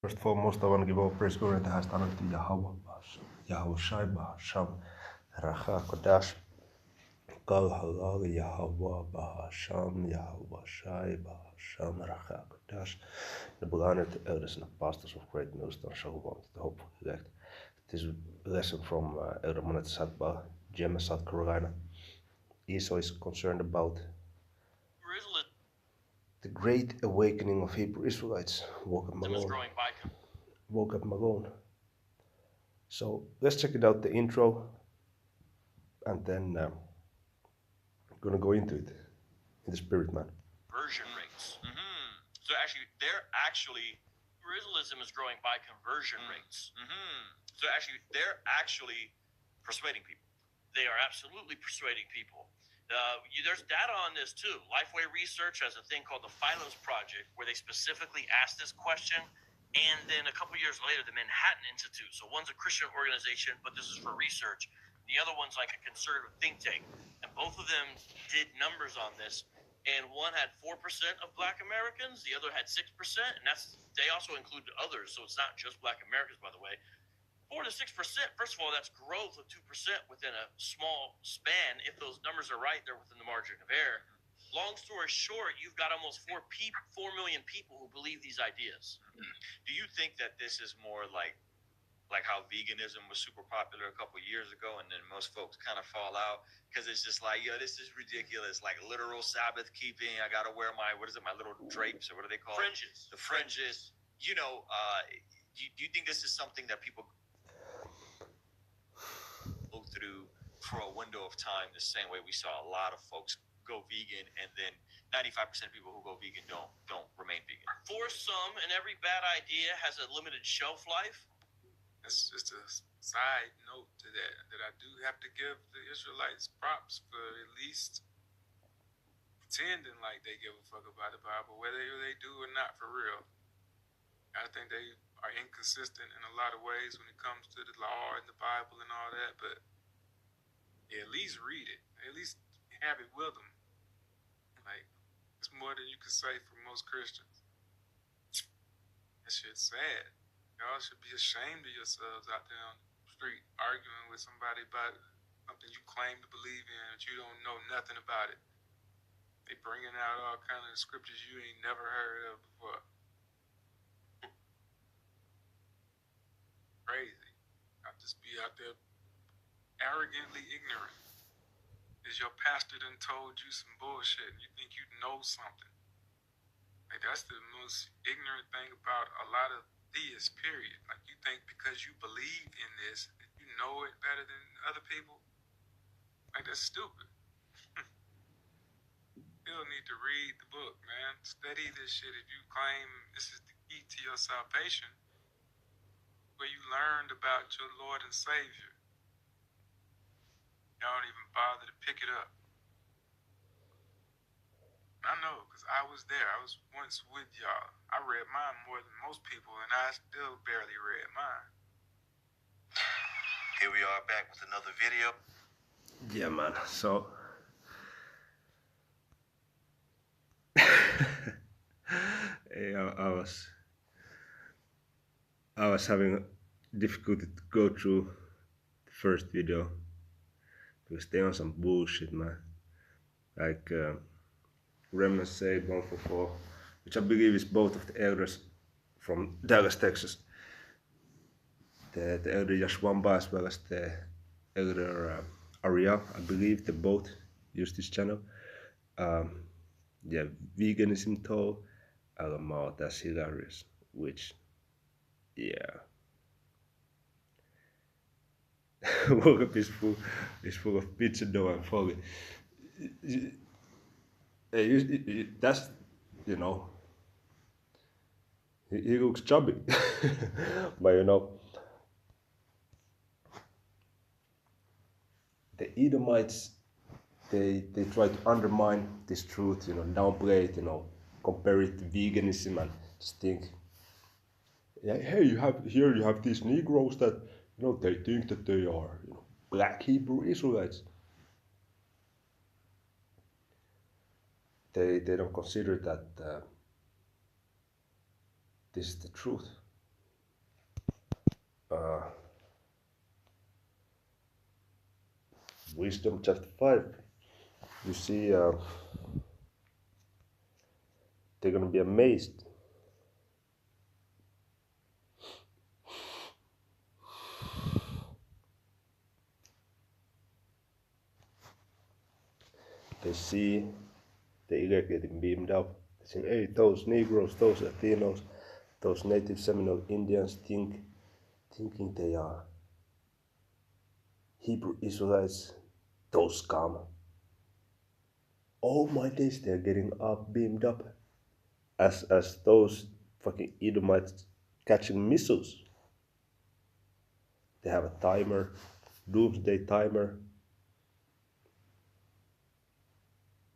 First and foremost, I want to give all praise, glory, and honor to Yahweh, Yahweh Shai, Bahasham, Racha, Kodash, Kal Halal, Yahweh, Bahasham, Yahweh Shai, Bahasham, Racha, Kodash. De belangrijk elders and pastors of Great Millstone Shahubam, the hope elect. It is a lesson from Elder Monet Sadba, Gemma, South Carolina. Esau is concerned about the great awakening of Hebrew Israelites. Woke up Malone. So let's check it out, the intro, and then I'm gonna go into it in the spirit, man. Conversion rates. So Orientalism is growing by conversion rates. So they're actually persuading people. They are absolutely persuading people. There's data on this too. Lifeway Research has a thing called the Philos Project, where they specifically asked this question. And then a couple years later, the Manhattan Institute. So one's a Christian organization, but this is for research. The other one's like a conservative think tank. And both of them did numbers on this. And one had 4% of Black Americans, the other had 6%, and they also included others, so it's not just Black Americans, by the way. 4 to 6%. First of all, that's growth of 2% within a small span. If those numbers are right, they're within the margin of error. Long story short, you've got almost 4 million people who believe these ideas. Do you think that this is more like how veganism was super popular a couple years ago, and then most folks kind of fall out because it's just like, yo, this is ridiculous, like literal Sabbath keeping. I gotta wear my little drapes, or what do they call Fringes. The fringes. You know, do you think this is something that people go through for a window of time, the same way we saw a lot of folks go vegan, and then 95% of people who go vegan don't remain vegan? For some, and every bad idea has a limited shelf life. That's just a side note to that I do have to give the Israelites props for at least pretending like they give a fuck about the Bible, whether they do or not, for real. I think they are inconsistent in a lot of ways when it comes to the law and the Bible and all that, but yeah, at least read it. At least have it with them. Like, it's more than you could say for most Christians. That shit's sad. Y'all should be ashamed of yourselves out there on the street arguing with somebody about something you claim to believe in, but you don't know nothing about it. They bringing out all kind of scriptures you ain't never heard of before. Crazy. I'll just be out there arrogantly ignorant. As your pastor done told you some bullshit and you think you know something. Like, that's the most ignorant thing about a lot of theists, period. Like, you think because you believe in this that you know it better than other people? Like, that's stupid. You'll need to read the book, man. Study this shit if you claim this is the key to your salvation, where you learned about your Lord and Savior. Y'all don't even bother to pick it up. I know, because I was there. I was once with y'all. I read mine more than most people, and I still barely read mine. Here we are back with another video. Yeah, man. So I was having difficulty to go through the first video because they on some bullshit, man. Like Remnant Saved 144, which I believe is both of the elders from Dallas, Texas. The elder Yashwamba as well as the elder Ariel, I believe they both use this channel. Yeah, veganism told Alamar, that's hilarious. Which, yeah. Woke up is full of pizza dough and foggy. That's, you know, he looks chubby. But you know, the Edomites, they try to undermine this truth, you know, downplay it, you know, compare it to veganism and just think, yeah, hey, you have these Negroes that, you know, they think that they are, you know, black Hebrew Israelites. They don't consider that this is the truth. Wisdom chapter 5. You see, they're gonna be amazed. They see the elect getting beamed up. They say, hey, those Negroes, those Latinos, those native Seminole Indians thinking they are Hebrew Israelites, those scum. All my days they're getting up, beamed up as those fucking Edomites catching missiles. They have a timer, doomsday timer.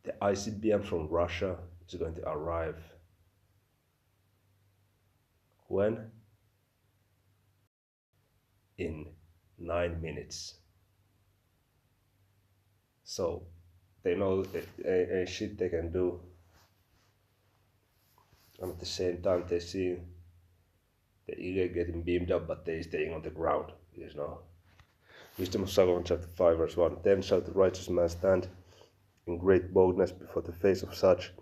The ICBM from Russia is going to arrive. When? In 9 minutes. So they know a shit they can do, and at the same time they see the elect getting beamed up, but they staying on the ground. You know. Wisdom of Solomon chapter 5 verse 1. Then shall the righteous man stand in great boldness before the face of such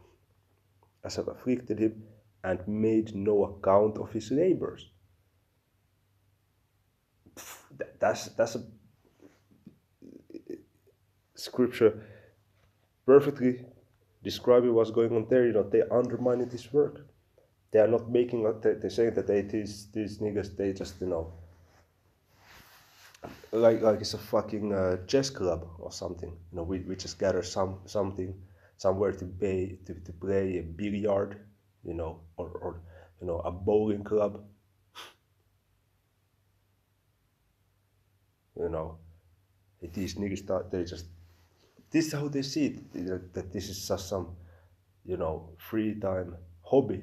as have afflicted him, and made no account of his labors. That's a scripture perfectly describing what's going on there. You know, they undermining this work. They are not making. They're saying that these niggas, they just, you know, like it's a fucking chess club or something. You know, we just gather something somewhere to play a billiard, you know, or you know, a bowling club. You know, these niggas, they just, this is how they see it, that this is just some, you know, free time hobby,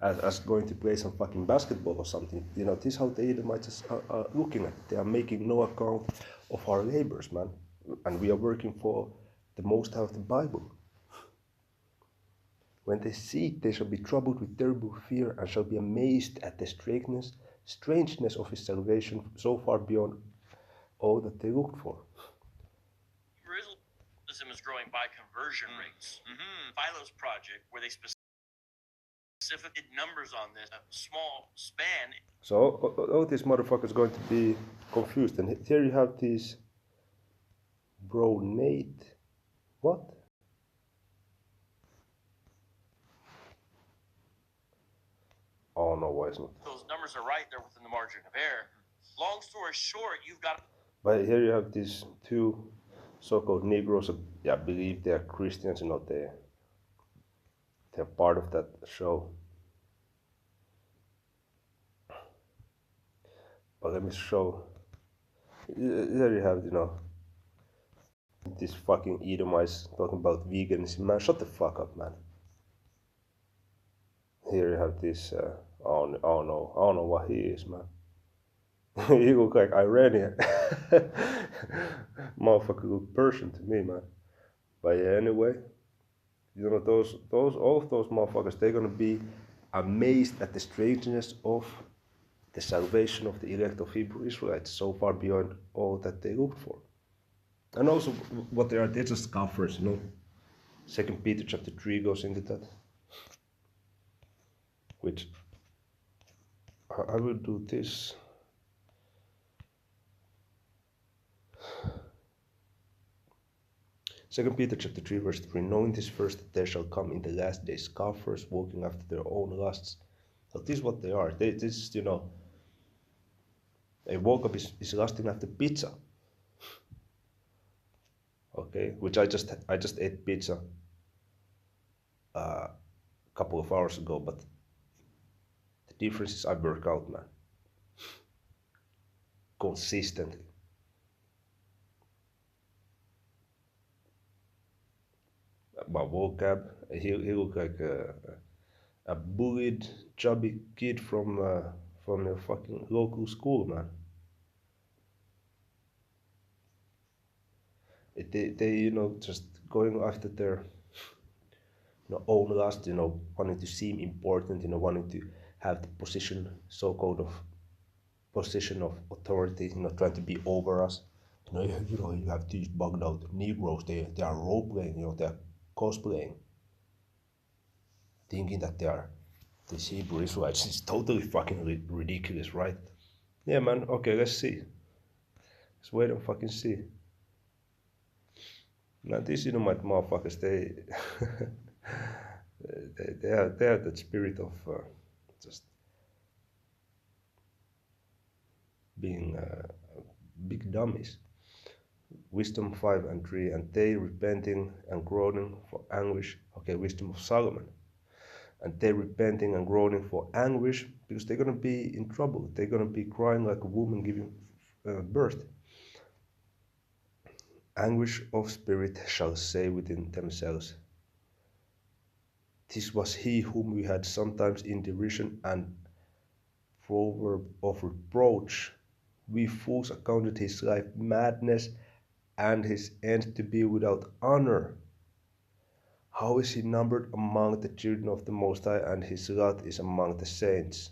as going to play some fucking basketball or something. You know, this is how the Edomites are looking at it. They are making no account of our labors, man, and we are working for the Most High of the Bible. When they see it, they shall be troubled with terrible fear, and shall be amazed at the strangeness of his salvation, so far beyond all that they looked for. Islam is growing by conversion rates. Philo's project, where they specific numbers on this, a small span. So all these motherfuckers going to be confused, and here you have these, bro, Nate, what? Oh no, why isn't it? Those numbers are right, they're within the margin of error. Long story short, you've got. But here you have these two so-called Negroes. I believe they are Christians. You know, they're part of that show. But let me show. There you have, you know, these fucking Edomites talking about veganism. Man, shut the fuck up, man. Here you have this. Oh no, I don't know what he is, man. He look like Iranian. Motherfucker look Persian to me, man. But yeah, anyway, you know, all of those motherfuckers, they're gonna be amazed at the strangeness of the salvation of the elect of Hebrew Israelites, so far beyond all that they looked for. And also, what they are, they're just scoffers, you know. 2 Peter chapter 3 goes into that. Which, I will do this. Second Peter chapter 3 verse 3, knowing this first, that there shall come in the last days scoffers, walking after their own lusts. So this is what they are. This, you know, a woke up is lusting after pizza. Okay, which I just ate pizza a couple of hours ago, but the difference is I work out, man, consistently. My vocab, he looked like a bullied, chubby kid from a fucking local school, man. They you know, just going after their, you know, own lust, you know, wanting to seem important, you know, wanting to have the position, so-called of position of authority, you know, trying to be over us, You have these bugged out Negroes. They are role playing. They are cosplaying, thinking that they are the Hebrew Israelites. It's totally fucking ridiculous, right? Yeah, man. Okay, let's see. Let's wait and fucking see. Now these edomite motherfuckers, they have that spirit of just being big dummies. Wisdom 5 and 3, and they repenting and groaning for anguish. Okay, wisdom of Solomon. And they repenting and groaning for anguish because they're going to be in trouble. They're going to be crying like a woman giving birth. Anguish of spirit shall say within themselves, this was he whom we had sometimes in derision and proverb of reproach. We fools accounted his life madness and his end to be without honor. How is he numbered among the children of the Most High, and his lot is among the saints?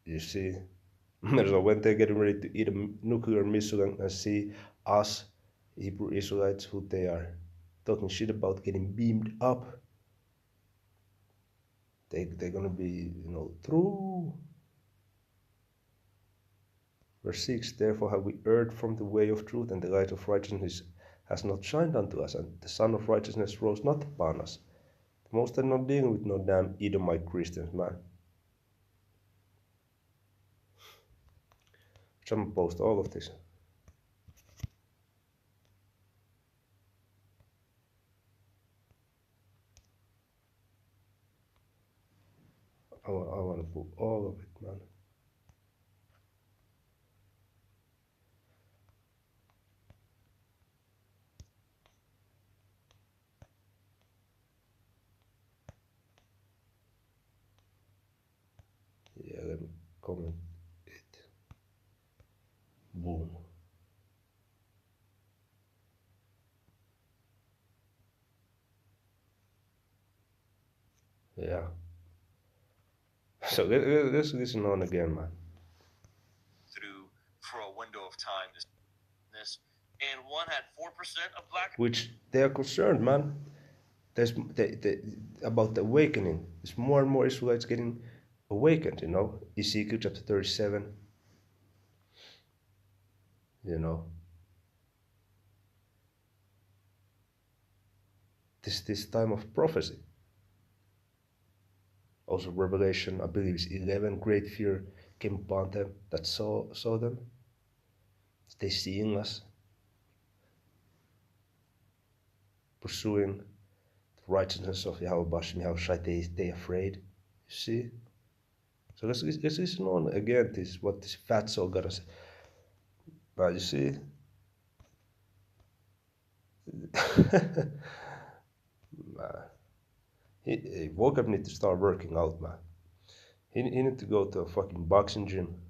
You see? So when they're getting ready to eat a nuclear missile and see us, Hebrew Israelites, who they are talking shit about getting beamed up, they're gonna be, through. Verse 6, therefore have we erred from the way of truth, and the light of righteousness has not shined unto us, and the sun of righteousness rose not upon us. The Most are not dealing with no damn Edomite Christians, man. I'm gonna post all of this. I want to put all of it, man. Yeah, let me comment it. Boom. Yeah. So let's listen on again, man. Through for a window of time, this, and one had 4% of black. Which they are concerned, man. There's about the awakening. There's more and more Israelites getting awakened, Ezekiel chapter 37, this time of prophecy. Also Revelation, I believe it's 11, great fear came upon them that saw them. They seeing us pursuing the righteousness of Yahweh Bashim, Yahweh they afraid. You see? So let's listen on again what this fat soul got us. But you see, man, he woke up need to start working out, man. He need to go to a fucking boxing gym.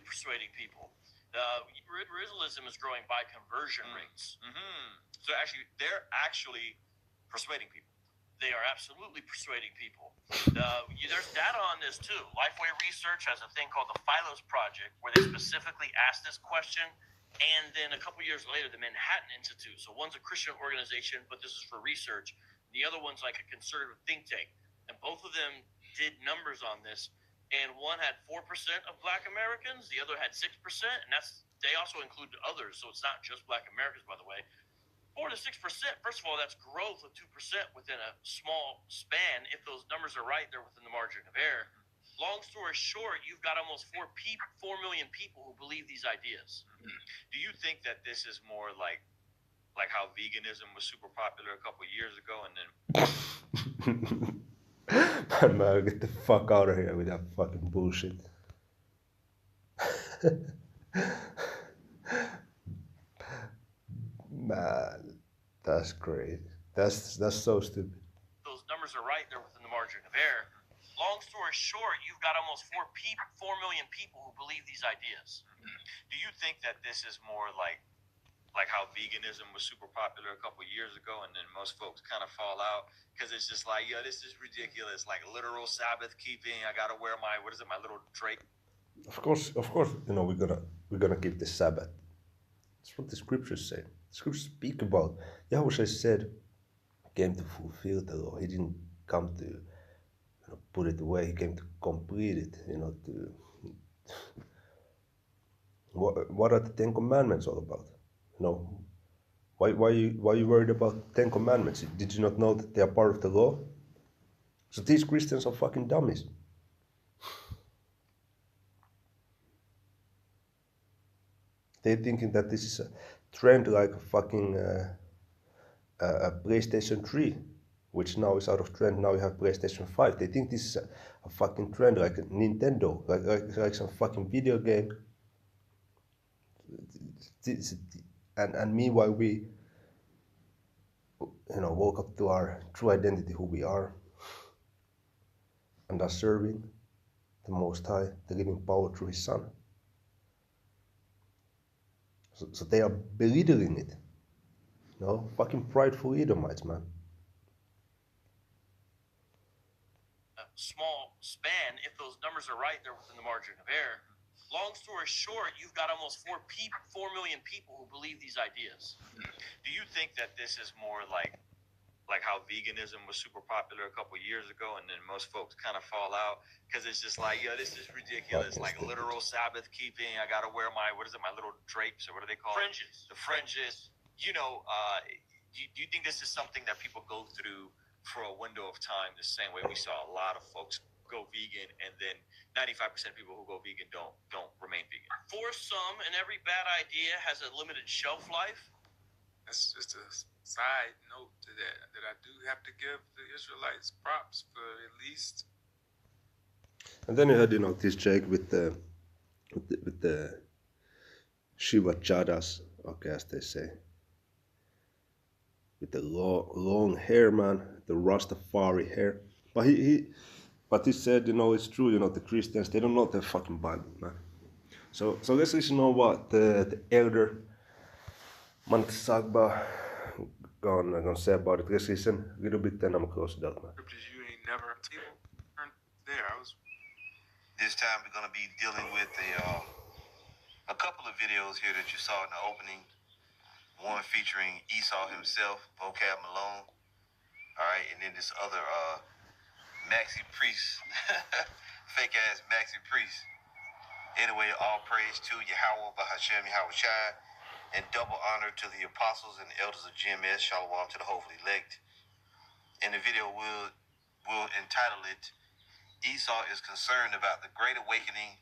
Persuading people. Originalism is growing by conversion rates. So actually, they're actually persuading people. They are absolutely persuading people. There's data on this too. Lifeway Research has a thing called the Philos Project, where they specifically ask this question. And then a couple years later, the Manhattan Institute. So one's a Christian organization, but this is for research. The other one's like a conservative think tank. And both of them did numbers on this. And one had 4% of Black Americans, the other had 6%, and they also include others, so it's not just Black Americans, by the way. 4 to 6%. First of all, that's growth of 2% within a small span. If those numbers are right, they're within the margin of error. Long story short, you've got almost 4 million people who believe these ideas. Do you think that this is more like how veganism was super popular a couple years ago, and then Man, get the fuck out of here with that fucking bullshit. Man, that's great. That's so stupid. Those numbers are right, they're within the margin of error. Long story short, you've got almost 4 million people who believe these ideas. Do you think that this is more like how veganism was super popular a couple years ago, and then most folks kind of fall out because it's just like, this is ridiculous, like literal Sabbath keeping. I gotta wear my little drape. Of course, we're gonna keep the Sabbath. That's what the scriptures say. The scriptures speak about. Yahweh said, came to fulfill the law. He didn't come to put it away. He came to complete it. To what are the Ten Commandments all about? Why you worried about Ten Commandments? Did you not know that they are part of the law? So these Christians are fucking dummies. They're thinking that this is a trend like a fucking a PlayStation 3, which now is out of trend. Now you have PlayStation 5. They think this is a fucking trend like a Nintendo, like some fucking video game. And meanwhile we woke up to our true identity, who we are, and are serving the Most High, the living power through His Son. So they are belittling it. Fucking prideful edomites, man. A small span, if those numbers are right, they're within the margin of error. Long story short, you've got almost 4 million people who believe these ideas. Do you think that this is more like how veganism was super popular a couple years ago, and then most folks kind of fall out because it's just like, yo, this is ridiculous. Like literal Sabbath keeping. I gotta wear my my little drapes, or what are they called? Fringes. The fringes. Do you think this is something that people go through for a window of time, the same way we saw a lot of folks go vegan, and then 95% of people who go vegan don't remain vegan? For some, and every bad idea has a limited shelf life. That's just a side note to that I do have to give the Israelites props for at least. And then you had this Jake with the Shiva Chadas, okay, as they say, with the long hair, man, the Rastafari hair. But he said, it's true, the Christians, they don't know the fucking Bible, man. So let's listen to what the elder Mantsagba gonna say about it. Let's listen a little bit, then I'm close to that, man. Scriptures you ain't never there. This time we're gonna be dealing with a couple of videos here that you saw in the opening. One featuring Esau himself, Vocab Malone. All right, and then this other Maxi Priest, fake ass Maxi Priest. Anyway, all praise to Yahweh Bahashem Yahweh Shai, and double honor to the apostles and the elders of GMS. Shalom to the hopefully elect. And the video will entitle it, Esau is concerned about the great awakening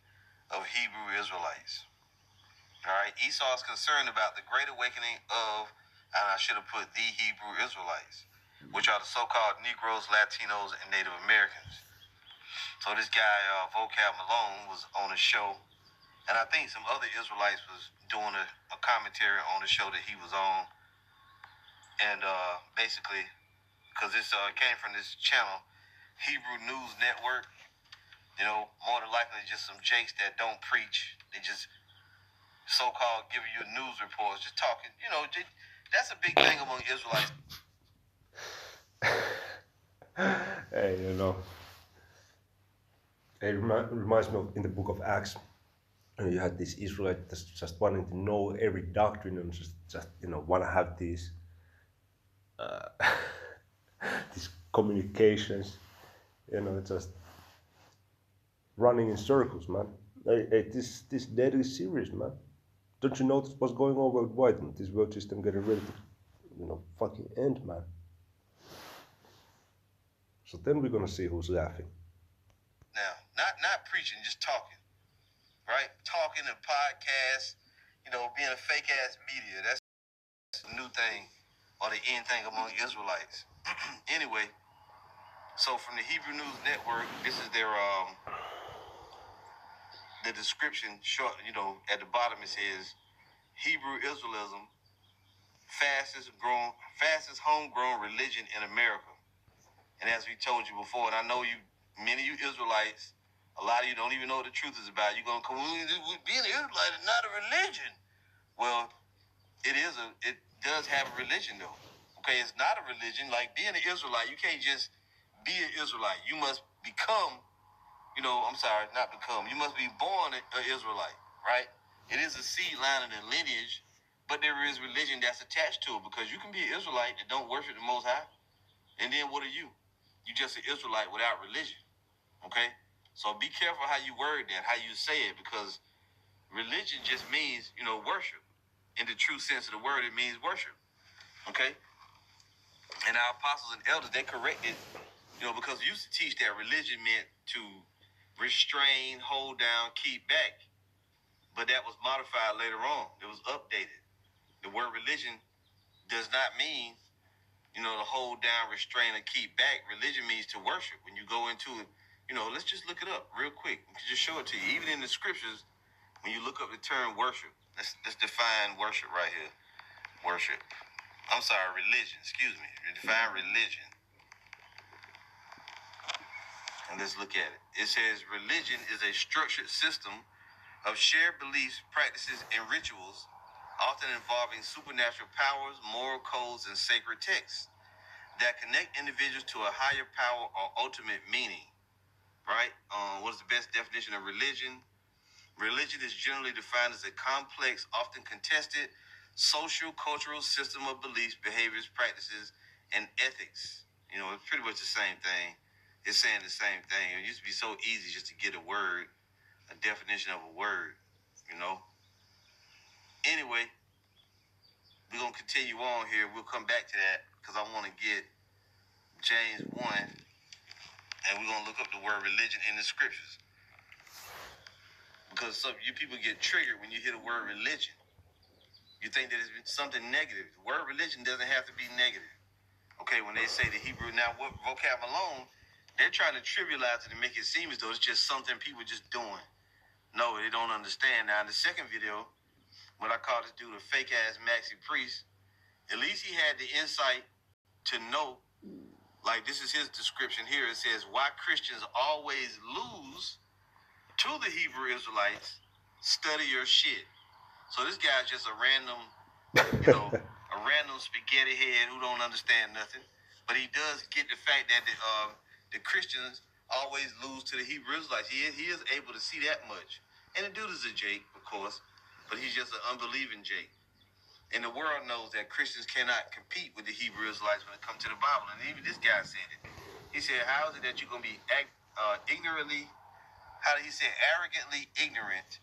of Hebrew Israelites. All right, Esau is concerned about the great awakening of, and I should have put the Hebrew Israelites, which are the so-called Negroes, Latinos, and Native Americans. So this guy, Vocab Malone, was on a show, and I think some other Israelites was doing a commentary on the show that he was on. And basically, because this came from this channel, Hebrew News Network, more than likely just some jakes that don't preach. They just so-called giving you news reports, just talking, that's a big thing among Israelites. Hey, it reminds me of in the book of Acts, you had this Israelite that's just wanting to know every doctrine and just want to have these these communications, just running in circles, man. Hey, this deadly serious, man. Don't you notice what's going on worldwide? This world system getting ready to, fucking end, man. So then we're gonna see who's laughing. Now, not preaching, just talking, right? Talking and podcasts, being a fake ass media. That's a new thing, or the end thing among Israelites. Anyway, so from the Hebrew News Network, this is their the description. Short, at the bottom it says Hebrew Israelism, fastest homegrown religion in America. And as we told you before, and I know many of you Israelites, a lot of you don't even know what the truth is about. You're gonna come, being an Israelite is not a religion. Well, it does have a religion though. Okay, it's not a religion. Like being an Israelite, you can't just be an Israelite. You must become I'm sorry, not become. You must be born an Israelite, right? It is a seed line and a lineage, but there is religion that's attached to it because you can be an Israelite that don't worship the Most High. And then what are you? You just an Israelite without religion, okay? So be careful how you word that, how you say it, because religion just means, worship. In the true sense of the word, it means worship, okay? And our apostles and elders, they corrected, because we used to teach that religion meant to restrain, hold down, keep back. But that was modified later on. It was updated. The word religion does not mean, to hold down, restrain, or keep back. Religion means to worship. When you go into it, let's just look it up real quick. We can just show it to you. Even in the scriptures, when you look up the term worship, let's define worship right here. Worship. I'm sorry, religion. Excuse me. Define religion. And let's look at it. It says religion is a structured system of shared beliefs, practices, and rituals, often involving supernatural powers, moral codes, and sacred texts that connect individuals to a higher power or ultimate meaning. Right? What is the best definition of religion? Religion is generally defined as a complex, often contested, social, cultural system of beliefs, behaviors, practices, and ethics. It's pretty much the same thing. It's saying the same thing. It used to be so easy just to get a word, a definition of a word, Anyway, we're going to continue on here. We'll come back to that because I want to get James 1, and we're going to look up the word religion in the scriptures. Because some you people get triggered when you hear the word religion. You think that it's something negative. The word religion doesn't have to be negative. Okay, when they say the Hebrew, now what vocab alone, they're trying to trivialize it and make it seem as though it's just something people just doing. No, they don't understand. Now, in the second video, what I call this dude a fake-ass maxi priest, at least he had the insight to know, like this is his description here. It says, why Christians always lose to the Hebrew Israelites, study your shit. So this guy's just a random, a random spaghetti head who don't understand nothing. But he does get the fact that the Christians always lose to the Hebrew Israelites. He is able to see that much. And the dude is a Jake, of course, but he's just an unbelieving Jake. And the world knows that Christians cannot compete with the Hebrew Israelites when it comes to the Bible. And even this guy said it. He said, how is it that you're going to be ignorantly, how did he say, arrogantly ignorant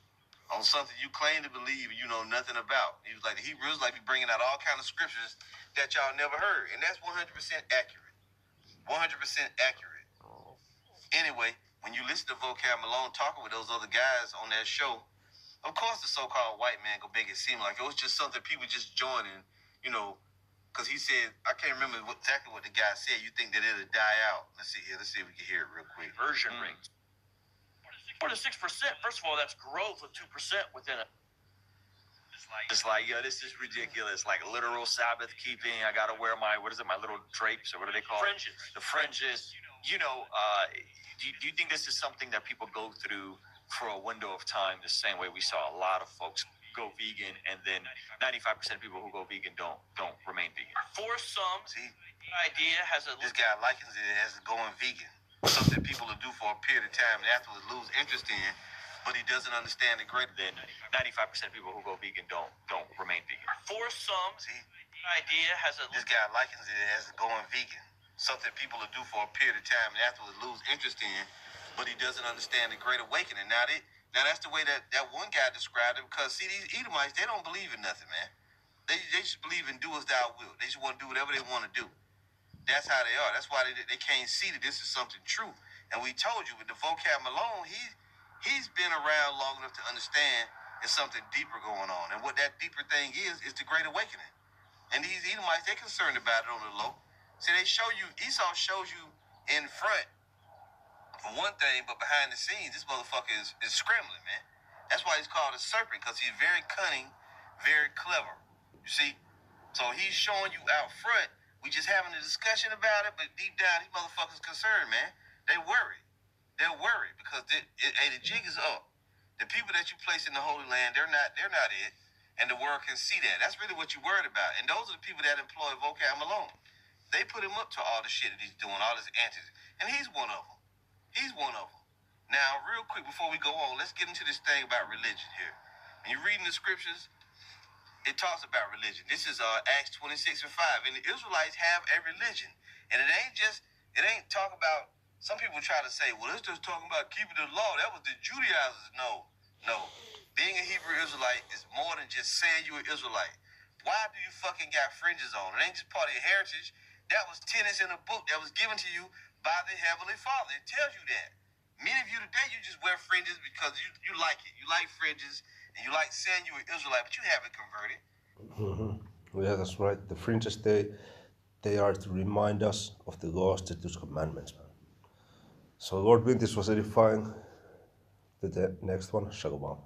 on something you claim to believe you know nothing about? He was like, the Hebrew Israelites be bringing out all kinds of scriptures that y'all never heard. And that's 100% accurate. 100% accurate. Anyway, when you listen to Vocab Malone talking with those other guys on that show, of course the so-called white man gonna make it seem like it was just something people just joining, because he said, I can't remember exactly what the guy said. You think that it'll die out. Let's see here. Let's see if we can hear it real quick. Conversion rate. 4 to 6%. First of all, that's growth of 2% within a. It's like, this is ridiculous. Like literal Sabbath keeping. I gotta wear my little drapes or what are they called? Fringes. The fringes. Do you think this is something that people go through for a window of time the same way we saw a lot of folks go vegan, and then 95% of people who go vegan don't remain vegan? For some, See, idea has a. this guy likens it as going vegan. Something people will do for a period of time and afterwards lose interest in, but he doesn't understand the greater. Then 95% of people who go vegan don't remain vegan. For some, See, idea has a. this guy likens it as going vegan. Something people will do for a period of time and afterwards lose interest in, but he doesn't understand the great awakening. Now that's the way that one guy described it, because see, these Edomites, they don't believe in nothing, man. They just believe in do as thou wilt. They just want to do whatever they want to do. That's how they are. That's why they can't see that this is something true. And we told you with the vocab Malone, he's been around long enough to understand there's something deeper going on. And what that deeper thing is the Great Awakening. And these Edomites, they're concerned about it on the low. See, Esau shows you in front for one thing, but behind the scenes, this motherfucker is scrambling, man. That's why he's called a serpent, because he's very cunning, very clever. You see? So he's showing you out front. We just having a discussion about it, but deep down, these motherfuckers concerned, man. They worried. They're worried because the jig is up. The people that you place in the Holy Land, they're not it, and the world can see that. That's really what you're worried about. And those are the people that employ Vocab Malone. They put him up to all the shit that he's doing, all his antics, and he's one of them. He's one of them. Now, real quick before we go on, let's get into this thing about religion here. When you're reading the scriptures, it talks about religion. This is Acts 26 and 5. And the Israelites have a religion. And it ain't talk about, some people try to say, well, it's just talking about keeping the law. That was the Judaizers. No. Being a Hebrew Israelite is more than just saying you're an Israelite. Why do you fucking got fringes on? It ain't just part of your heritage. That was tenets in a book that was given to you by the Heavenly Father. It tells you that. Many of you today, you just wear fringes because you like it. You like fringes, and you like saying you're an Israelite, but you haven't converted. Yeah, that's right. The fringes, they are to remind us of the law, statutes, commandments, man. So Lord willing, this was edifying. The next one, Shalom.